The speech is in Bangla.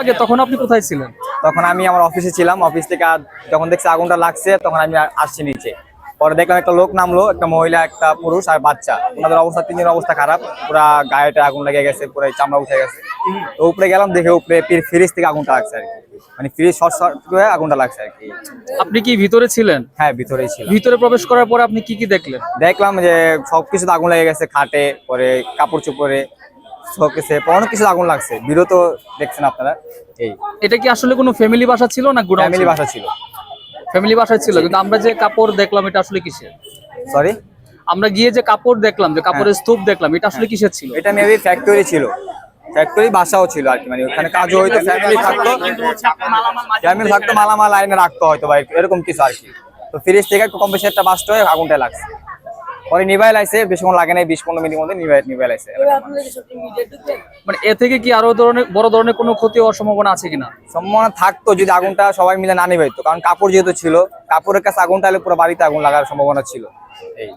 লাগে তখন আপনি কোথায় ছিলেন? তখন আমি আমার অফিসে ছিলাম, অফিস থেকে যখন দেখছি আগুনটা লাগছে তখন আমি আসছি নিচে। পরে দেখলাম একটা লোক নামলো, একটা মহিলা, একটা পুরুষ আর বাচ্চা। ওনাদের অবস্থা, তিনজনের অবস্থা খারাপ, পুরা গায়েটা আগুন লেগে গেছে, পুরো চামড়া উঠে গেছে। তো উপরে গেলাম, দেখে উপরে ফ্রিজ থেকে আগুনটা লাগছে আর কি, মানে ফ্রিজ শর্ট সার্কিট হয়ে আগুনটা লাগছে আর কি। আপনি কি ভিতরে ছিলেন? হ্যাঁ, ভিতরেই ছিলাম। ভিতরে প্রবেশ করার পরে আপনি কি কি দেখলেন? দেখলাম যে সবকিছুতে আগুন লেগে গেছে, খাটে, পরে কাপড় চোপড়ে, শোকেসে অনেক কিছু আগুন লাগছে। ভিডিও তো দেখছেন আপনারা। এই এটা কি আসলে কোনো ফ্যামিলি বাসা ছিল না গোডাউন? ফ্যামিলি বাসা ছিল। ফ্যামিলি বাসা ছিল, কিন্তু আমরা যে কাপড় দেখলাম এটা আসলে কিসের? সরি, আমরা গিয়ে যে কাপড় দেখলাম, যে কাপড়ের স্তূপ দেখলাম, এটা আসলে কিসের ছিল? এটা মেবি ফ্যাক্টরি ছিল, ফ্যাক্টরি বাসাও ছিল আর কি, মানে ওখানে কাজও হয়তো, ফ্যামিলি থাকতো, মালামাল লাইনে রাখতো হয়তো বা এরকম কিছু আর কি। তো ফ্রিজ থেকে কম বেশি একটা বাস্ট হয়ে আগুনটা লাগছে। পরে নিভাই লাইছে, বেশিক্ষণ লাগে নাই, 20-15 মিনিটের মধ্যে নিভাই লাইছে। মানে এ থেকে কি আরো বড় ধরনের কোনো ক্ষতি হওয়ার সম্ভাবনা আছে কিনা? সম্ভাবনা থাকতো যদি আগুনটা সবাই মিলে না নিভাইতো, কারণ কাপড় যেহেতু ছিল, কাপড়ের কাছে আগুনটা এলে পুরো বাড়িতে আগুন লাগার সম্ভাবনা ছিল। এই